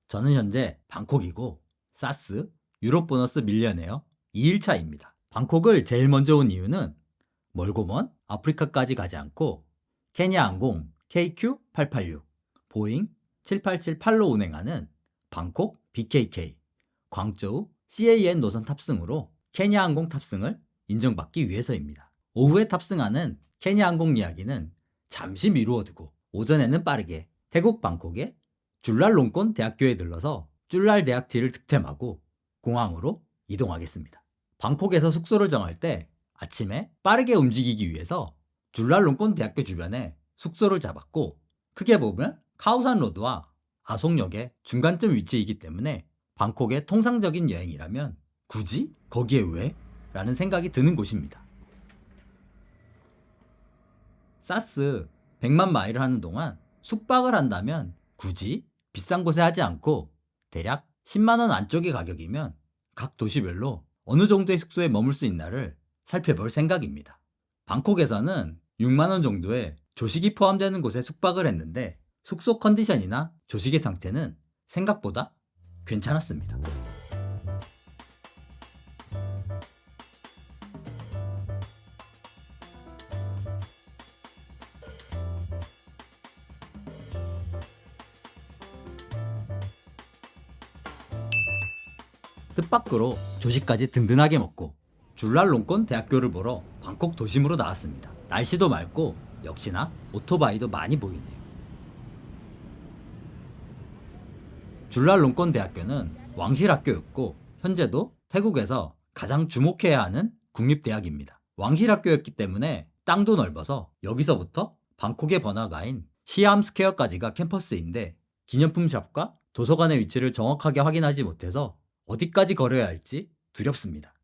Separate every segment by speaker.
Speaker 1: 저는 현재 방콕이고 사스 유럽 보너스 밀리어네어 2일차입니다. 방콕을 제일 먼저 온 이유는 멀고 먼 아프리카까지 가지 않고 케냐 항공 KQ886, 보잉 7878로 운행하는 방콕 BKK, 광저우 CAN 노선 탑승으로 케냐 항공 탑승을 인정받기 위해서입니다. 오후에 탑승하는 케냐 항공 이야기는 잠시 미루어두고 오전에는 빠르게 태국 방콕의 줄랄롱콘 대학교에 들러서 줄랄 대학티를 득템하고 공항으로 이동하겠습니다. 방콕에서 숙소를 정할 때 아침에 빠르게 움직이기 위해서 줄랄롱콘 대학교 주변에 숙소를 잡았고, 크게 보면 카오산 로드와 아송역의 중간쯤 위치이기 때문에 방콕의 통상적인 여행이라면 굳이 거기에 왜? 라는 생각이 드는 곳입니다. 사스 100만 마일을 하는 동안 숙박을 한다면 굳이 비싼 곳에 하지 않고 대략 10만원 안쪽의 가격이면 각 도시별로 어느 정도의 숙소에 머물 수 있나를 살펴볼 생각입니다. 방콕에서는 6만원 정도의 조식이 포함되는 곳에 숙박을 했는데 숙소 컨디션이나 조식의 상태는 생각보다 괜찮았습니다. 뜻밖으로 조식까지 든든하게 먹고 줄랄롱콘 대학교를 보러 방콕 도심으로 나왔습니다. 날씨도 맑고 역시나 오토바이도 많이 보이네요. 줄랄롱콘 대학교는 왕실학교였고 현재도 태국에서 가장 주목해야 하는 국립대학입니다. 왕실학교였기 때문에 땅도 넓어서 여기서부터 방콕의 번화가인 시암 스퀘어까지가 캠퍼스인데 기념품 샵과 도서관의 위치를 정확하게 확인하지 못해서 어디까지 걸어야 할지 두렵습니다.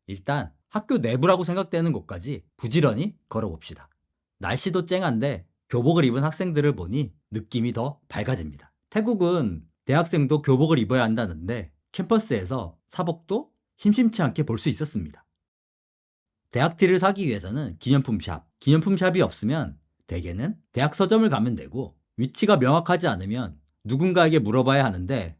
Speaker 1: 일단 학교 내부라고 생각되는 곳까지 부지런히 걸어봅시다. 날씨도 쨍한데 교복을 입은 학생들을 보니 느낌이 더 밝아집니다. 태국은 대학생도 교복을 입어야 한다는데 캠퍼스에서 사복도 심심치 않게 볼 수 있었습니다. 대학티를 사기 위해서는 기념품샵이 없으면 대개는 대학 서점을 가면 되고, 위치가 명확하지 않으면 누군가에게 물어봐야 하는데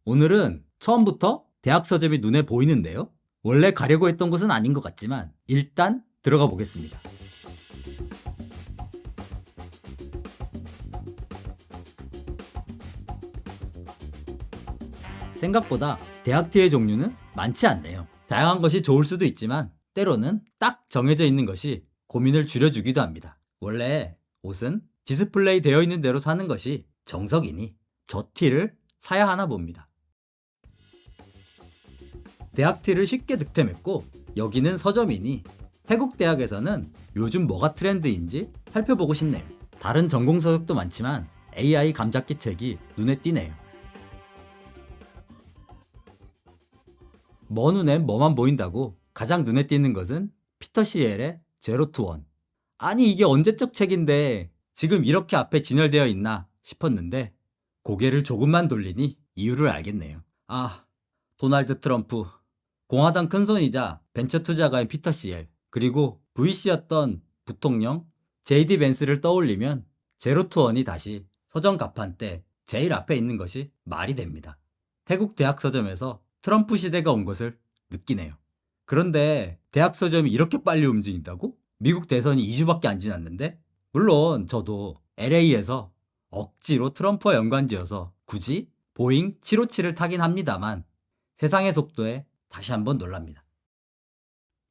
Speaker 1: 오늘은 처음부터 대학 서점이 눈에 보이는데요? 원래 가려고 했던 곳은 아닌 것 같지만 일단 들어가 보겠습니다. 생각보다 대학티의 종류는 많지 않네요. 다양한 것이 좋을 수도 있지만 때로는 딱 정해져 있는 것이 고민을 줄여주기도 합니다. 원래 옷은 디스플레이 되어 있는 대로 사는 것이 정석이니 저 티를 사야 하나 봅니다. 대학티를 쉽게 득템했고 여기는 서점이니 태국 대학에서는 요즘 뭐가 트렌드인지 살펴보고 싶네요. 다른 전공 서적도 많지만 AI 감잡기 책이 눈에 띄네요. 먼 눈엔 뭐만 보인다고 가장 눈에 띄는 것은 피터 시엘의 제로 투 원. 아니 이게 언제적 책인데 지금 이렇게 앞에 진열되어 있나 싶었는데 고개를 조금만 돌리니 이유를 알겠네요. 도널드 트럼프, 공화당 큰손이자 벤처 투자가인 피터 시엘, 그리고 VC였던 부통령 JD 벤스를 떠올리면 제로 투 원이 다시 서점 가판대 제일 앞에 있는 것이 말이 됩니다. 태국 대학 서점에서 트럼프 시대가 온 것을 느끼네요. 그런데 대학 서점이 이렇게 빨리 움직인다고? 미국 대선이 2주밖에 안 지났는데? 물론 저도 LA에서 억지로 트럼프와 연관지어서 굳이 보잉 757을 타긴 합니다만 세상의 속도에 다시 한번 놀랍니다.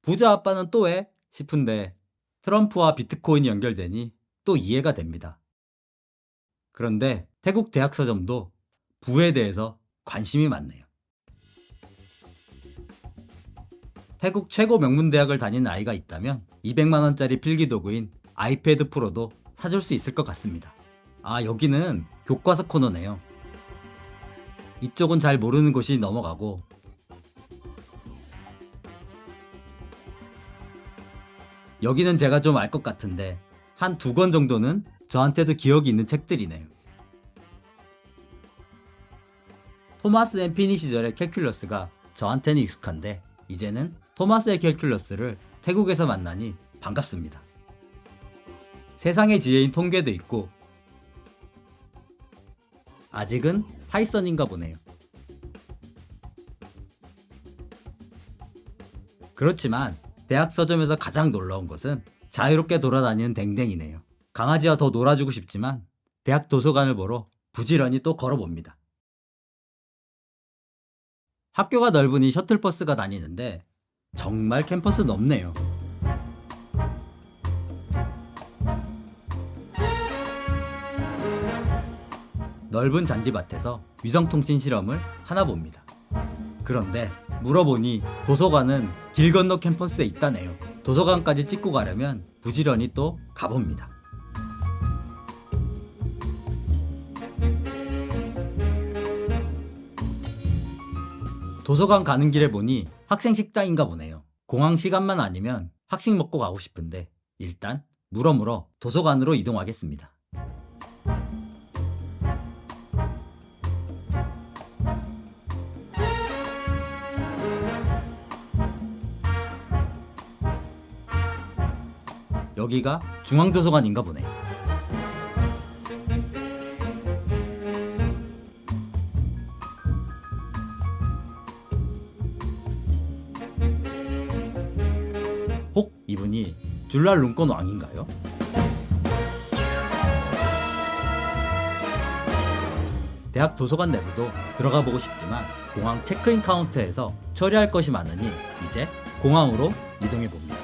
Speaker 1: 부자 아빠는 또 왜? 싶은데 트럼프와 비트코인이 연결되니 또 이해가 됩니다. 그런데 태국 대학 서점도 부에 대해서 관심이 많네요. 태국 최고 명문대학을 다니는 아이가 있다면 200만원짜리 필기도구인 아이패드 프로도 사줄 수 있을 것 같습니다. 여기는 교과서 코너네요. 이쪽은 잘 모르는 곳이 넘어가고, 여기는 제가 좀 알 것 같은데 한 2권 정도는 저한테도 기억이 있는 책들이네요. 토마스 앤 피니 시절의 캘큘러스가 저한테는 익숙한데 이제는 토마스의 캘큘러스를 태국에서 만나니 반갑습니다. 세상의 지혜인 통계도 있고 아직은 파이썬인가 보네요. 그렇지만 대학 서점에서 가장 놀라운 것은 자유롭게 돌아다니는 댕댕이네요. 강아지와 더 놀아주고 싶지만 대학 도서관을 보러 부지런히 또 걸어봅니다. 학교가 넓으니 셔틀버스가 다니는데 정말 캠퍼스 넓네요. 넓은 잔디밭에서 위성통신 실험을 하나 봅니다. 그런데 물어보니 도서관은 길 건너 캠퍼스에 있다네요. 도서관까지 찍고 가려면 부지런히 또 가봅니다. 도서관 가는 길에 보니 학생 식당인가 보네요. 공항 시간만 아니면 학식 먹고 가고 싶은데 일단 물어물어 도서관으로 이동하겠습니다. 여기가 중앙도서관인가 보네. 혹 이분이 줄랄룸권 왕인가요? 대학 도서관 내부도 들어가 보고 싶지만 공항 체크인 카운터에서 처리할 것이 많으니 이제 공항으로 이동해 봅니다.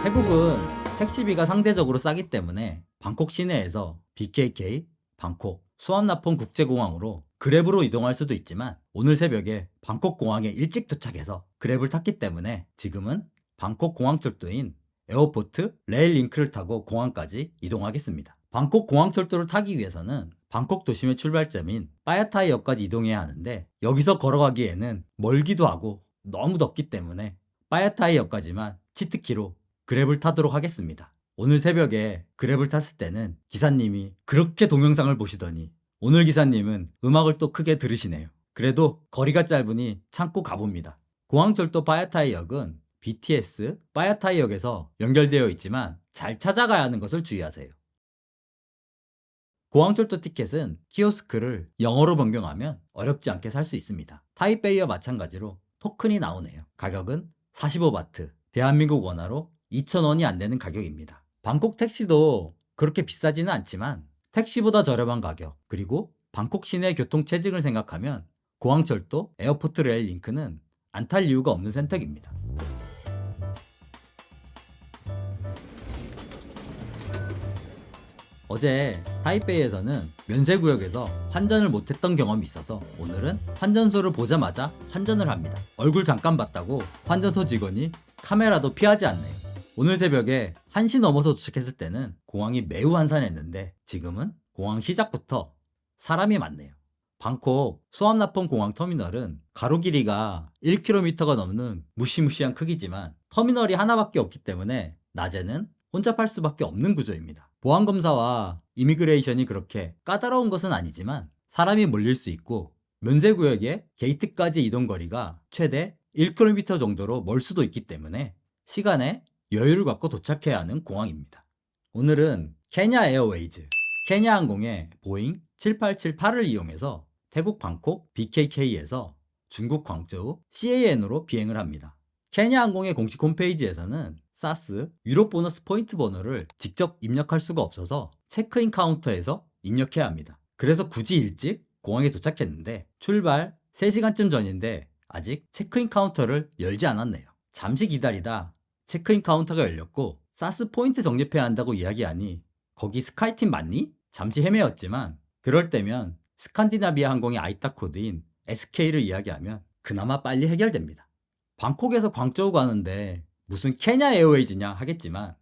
Speaker 1: 태국은 택시비가 상대적으로 싸기 때문에 방콕 시내에서 BKK, 방콕, 수암나폰 국제공항으로 그랩으로 이동할 수도 있지만 오늘 새벽에 방콕 공항에 일찍 도착해서 그랩을 탔기 때문에 지금은 방콕 공항철도인 에어포트 레일 링크를 타고 공항까지 이동하겠습니다. 방콕 공항철도를 타기 위해서는 방콕 도심의 출발점인 빠야타이역까지 이동해야 하는데 여기서 걸어가기에는 멀기도 하고 너무 덥기 때문에 빠야타이역까지만 치트키로 그랩을 타도록 하겠습니다. 오늘 새벽에 그랩을 탔을 때는 기사님이 그렇게 동영상을 보시더니 오늘 기사님은 음악을 또 크게 들으시네요. 그래도 거리가 짧으니 참고 가봅니다. 공항철도 빠야타이역은 BTS 빠야타이역에서 연결되어 있지만 잘 찾아가야 하는 것을 주의하세요. 공항철도 티켓은 키오스크를 영어로 변경하면 어렵지 않게 살 수 있습니다. 타이베이와 마찬가지로 토큰이 나오네요. 가격은 45바트, 대한민국 원화로 2,000원이 안 되는 가격입니다. 방콕 택시도 그렇게 비싸지는 않지만 택시보다 저렴한 가격, 그리고 방콕 시내 교통 체증을 생각하면 공항철도 에어포트 레일 링크는 안 탈 이유가 없는 선택입니다. 어제 타이베이에서는 면세구역에서 환전을 못했던 경험이 있어서 오늘은 환전소를 보자마자 환전을 합니다. 얼굴 잠깐 봤다고 환전소 직원이 카메라도 피하지 않네요. 오늘 새벽에 1시 넘어서 도착했을 때는 공항이 매우 한산했는데 지금은 공항 시작부터 사람이 많네요. 방콕 수암나폰 공항 터미널은 가로 길이가 1km가 넘는 무시무시한 크기지만 터미널이 하나밖에 없기 때문에 낮에는 혼잡할 수밖에 없는 구조입니다. 보안검사와 이미그레이션이 그렇게 까다로운 것은 아니지만 사람이 몰릴 수 있고 면세구역의 게이트까지 이동 거리가 최대 1km 정도로 멀 수도 있기 때문에 시간에 여유를 갖고 도착해야 하는 공항입니다. 오늘은 케냐 에어웨이즈, 케냐 항공의 보잉 7878을 이용해서 태국 방콕 BKK에서 중국 광저우 CAN으로 비행을 합니다. 케냐 항공의 공식 홈페이지에서는 사스 유럽 보너스 포인트 번호를 직접 입력할 수가 없어서 체크인 카운터에서 입력해야 합니다. 그래서 굳이 일찍 공항에 도착했는데 출발 3시간쯤 전인데 아직 체크인 카운터를 열지 않았네요. 잠시 기다리다 체크인 카운터가 열렸고 사스 포인트 적립해야 한다고 이야기하니 거기 스카이팀 맞니? 잠시 헤매었지만 그럴 때면 스칸디나비아 항공의 아이타 코드인 SK를 이야기하면 그나마 빨리 해결됩니다. 방콕에서 광저우 가는데 무슨 케냐 에어웨이즈냐 하겠지만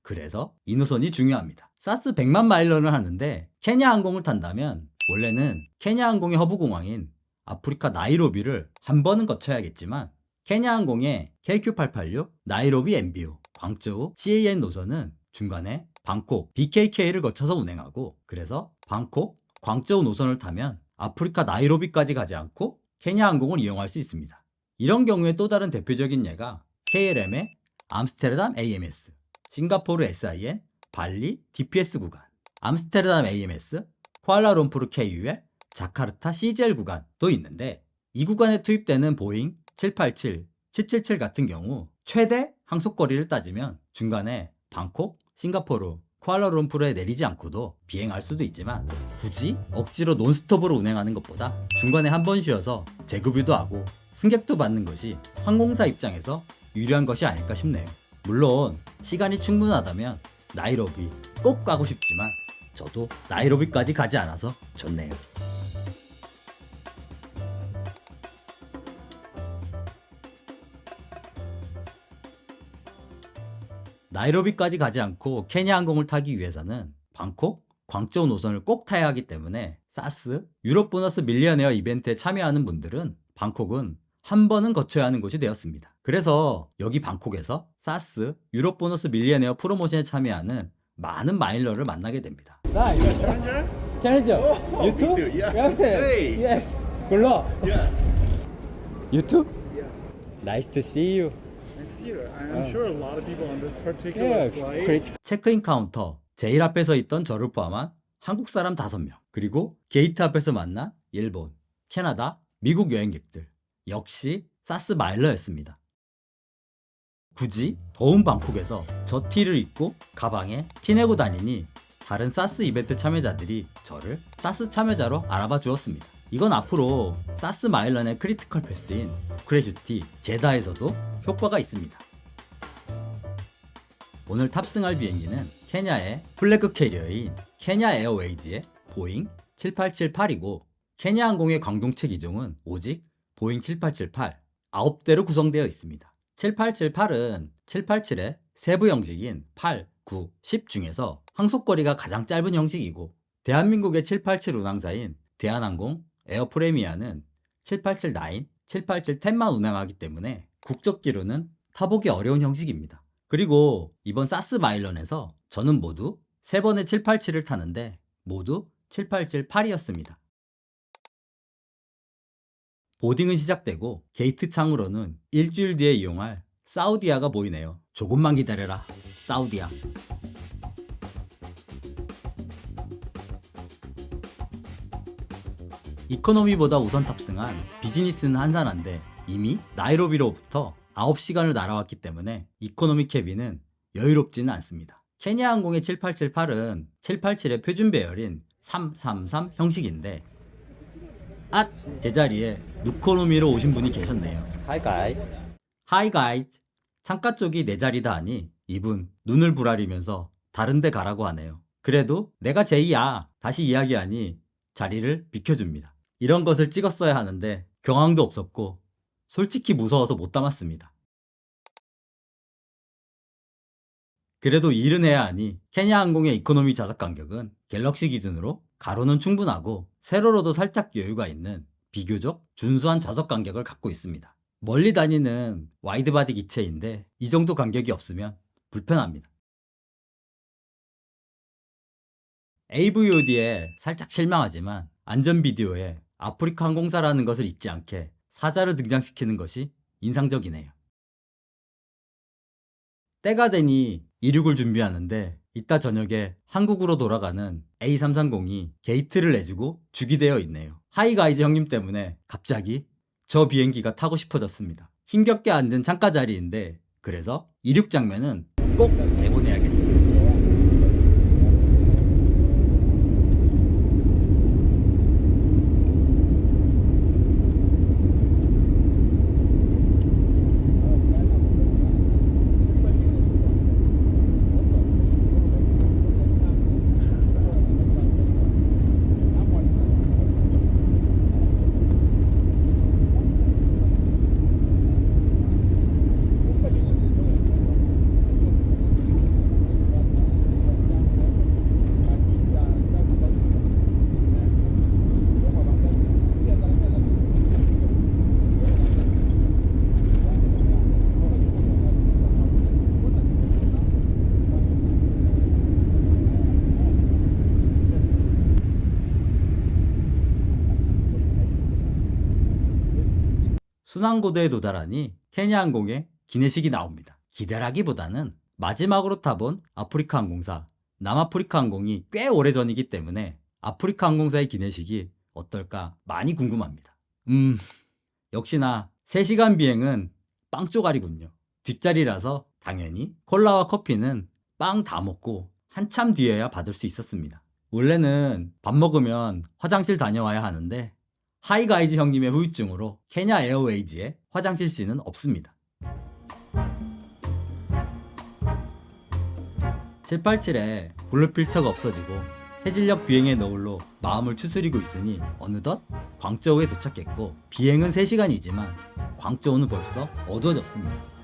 Speaker 1: 그래서 이 노선이 중요합니다. 사스 100만 마일런을 하는데 케냐 항공을 탄다면 원래는 케냐 항공의 허브 공항인 아프리카 나이로비를 한 번은 거쳐야겠지만 케냐 항공의 KQ886 나이로비 MBO 광저우 CAN 노선은 중간에 방콕 BKK를 거쳐서 운행하고 그래서 방콕 광저우 노선을 타면 아프리카 나이로비까지 가지 않고 케냐 항공을 이용할 수 있습니다. 이런 경우에 또 다른 대표적인 예가 KLM의 암스테르담 AMS, 싱가포르 SIN, 발리 DPS 구간, 암스테르담 AMS, 쿠알라룸푸르 KUL, 자카르타 CGL 구간도 있는데 이 구간에 투입되는 보잉 787, 777 같은 경우 최대 항속거리를 따지면 중간에 방콕, 싱가포르, 쿠알라룸푸르에 내리지 않고도 비행할 수도 있지만 굳이 억지로 논스톱으로 운행하는 것보다 중간에 한 번 쉬어서 재급유도 하고 승객도 받는 것이 항공사 입장에서 유리한 것이 아닐까 싶네요. 물론 시간이 충분하다면 나이로비 꼭 가고 싶지만 저도 나이로비까지 가지 않아서 좋네요. 나이로비까지 가지 않고 케냐 항공을 타기 위해서는 방콕, 광저우 노선을 꼭 타야 하기 때문에 사스, 유럽 보너스 밀리언에어 이벤트에 참여하는 분들은 방콕은 한 번은 거쳐야 하는 곳이 되었습니다. 그래서 여기 방콕에서 사스, 유럽 보너스 밀리언에어 프로모션에 참여하는 많은 마일러를 만나게 됩니다.
Speaker 2: Challenger?
Speaker 3: Challenger.
Speaker 2: Oh,
Speaker 3: YouTube?
Speaker 2: me too, yeah.
Speaker 3: Yes.
Speaker 2: Hey.
Speaker 3: Yes. Hello.
Speaker 2: Yes.
Speaker 3: YouTube?
Speaker 2: Yes.
Speaker 3: Nice to see you.
Speaker 2: Nice to hear. I'm sure a lot of people on this particular flight.
Speaker 3: Great.
Speaker 1: 체크인 카운터 제일 앞에 서 있던 저를 포함한 한국 사람 5명, 그리고 게이트 앞에서 만난 일본, 캐나다, 미국 여행객들, 역시 사스 마일러였습니다. 굳이 더운 방콕에서 저 티를 입고 가방에 티 내고 다니니 다른 사스 이벤트 참여자들이 저를 사스 참여자로 알아봐 주었습니다. 이건 앞으로 사스 마일런의 크리티컬 패스인 부크레슈티 제다에서도 효과가 있습니다. 오늘 탑승할 비행기는 케냐의 플래그 캐리어인 케냐 에어웨이즈의 보잉 7878이고 케냐 항공의 광동체 기종은 오직 보잉 7878 9대로 구성되어 있습니다. 7878은 787의 세부 형식인 8, 9, 10 중에서 항속거리가 가장 짧은 형식이고 대한민국의 787 운항사인 대한항공, 에어프레미아는 787-9, 787-10만 운항하기 때문에 국적기로는 타보기 어려운 형식입니다. 그리고 이번 사스 마일런에서 저는 모두 3번의 787을 타는데 모두 787-8이었습니다. 보딩은 시작되고 게이트 창으로는 일주일 뒤에 이용할 사우디아가 보이네요. 조금만 기다려라, 사우디아. 이코노미보다 우선 탑승한 비즈니스는 한산한데 이미 나이로비로부터 9시간을 날아왔기 때문에 이코노미 캐빈은 여유롭지는 않습니다. 케냐 항공의 7878은 787의 표준 배열인 333 형식인데 제자리에 누코노미로 오신 분이 계셨네요.
Speaker 3: Hi guys.
Speaker 1: Hi guys. 창가 쪽이 내 자리다 하니 이분 눈을 부라리면서 다른 데 가라고 하네요. 그래도 내가 제이야 다시 이야기하니 자리를 비켜줍니다. 이런 것을 찍었어야 하는데 경황도 없었고 솔직히 무서워서 못 담았습니다. 그래도 일은 해야 하니 케냐 항공의 이코노미 좌석 간격은 갤럭시 기준으로 가로는 충분하고 세로로도 살짝 여유가 있는 비교적 준수한 좌석 간격을 갖고 있습니다. 멀리 다니는 와이드바디 기체인데 이 정도 간격이 없으면 불편합니다. AVOD에 살짝 실망하지만 안전 비디오에 아프리카 항공사라는 것을 잊지 않게 사자를 등장시키는 것이 인상적이네요. 때가 되니 이륙을 준비하는데 이따 저녁에 한국으로 돌아가는 A330이 게이트를 내주고 주기되어 있네요. 하이가이즈 형님 때문에 갑자기 저 비행기가 타고 싶어졌습니다. 힘겹게 앉은 창가 자리인데 그래서 이륙 장면은 꼭 내보내야겠습니다. 순환고도에 도달하니 케냐 항공의 기내식이 나옵니다. 기대라기보다는 마지막으로 타본 아프리카 항공사 남아프리카 항공이 꽤 오래전이기 때문에 아프리카 항공사의 기내식이 어떨까 많이 궁금합니다. 역시나 3시간 비행은 빵 쪼가리군요. 뒷자리라서 당연히 콜라와 커피는 빵 다 먹고 한참 뒤에야 받을 수 있었습니다. 원래는 밥 먹으면 화장실 다녀와야 하는데 하이가이즈 형님의 후유증으로 케냐 에어웨이즈에 화장실 씬은 없습니다. 787에 블루 필터가 없어지고 해질녘 비행의 너울로 마음을 추스리고 있으니 어느덧 광저우에 도착했고 비행은 3시간이지만 광저우는 벌써 어두워졌습니다.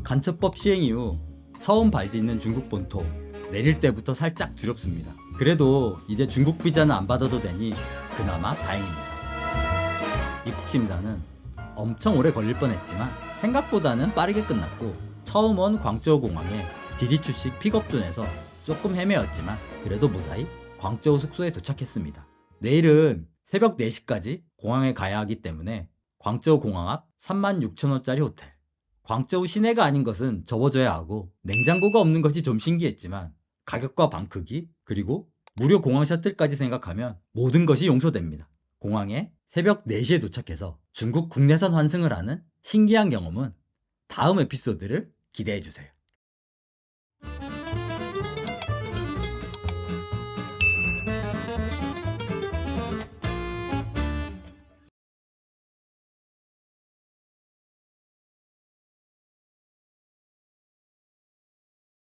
Speaker 1: 간첩법 시행 이후 처음 발딛는 중국 본토, 내릴 때부터 살짝 두렵습니다. 그래도 이제 중국 비자는 안 받아도 되니 그나마 다행입니다. 입국 심사는 엄청 오래 걸릴 뻔했지만 생각보다는 빠르게 끝났고 처음 온 광저우 공항에 디디 출식 픽업존에서 조금 헤매었지만 그래도 무사히 광저우 숙소에 도착했습니다. 내일은 새벽 4시까지 공항에 가야 하기 때문에 광저우 공항 앞 36,000원짜리 호텔. 광저우 시내가 아닌 것은 접어줘야 하고 냉장고가 없는 것이 좀 신기했지만 가격과 방 크기 그리고 무료 공항 셔틀까지 생각하면 모든 것이 용서됩니다. 공항에 새벽 4시에 도착해서 중국 국내선 환승을 하는 신기한 경험은 다음 에피소드를 기대해주세요.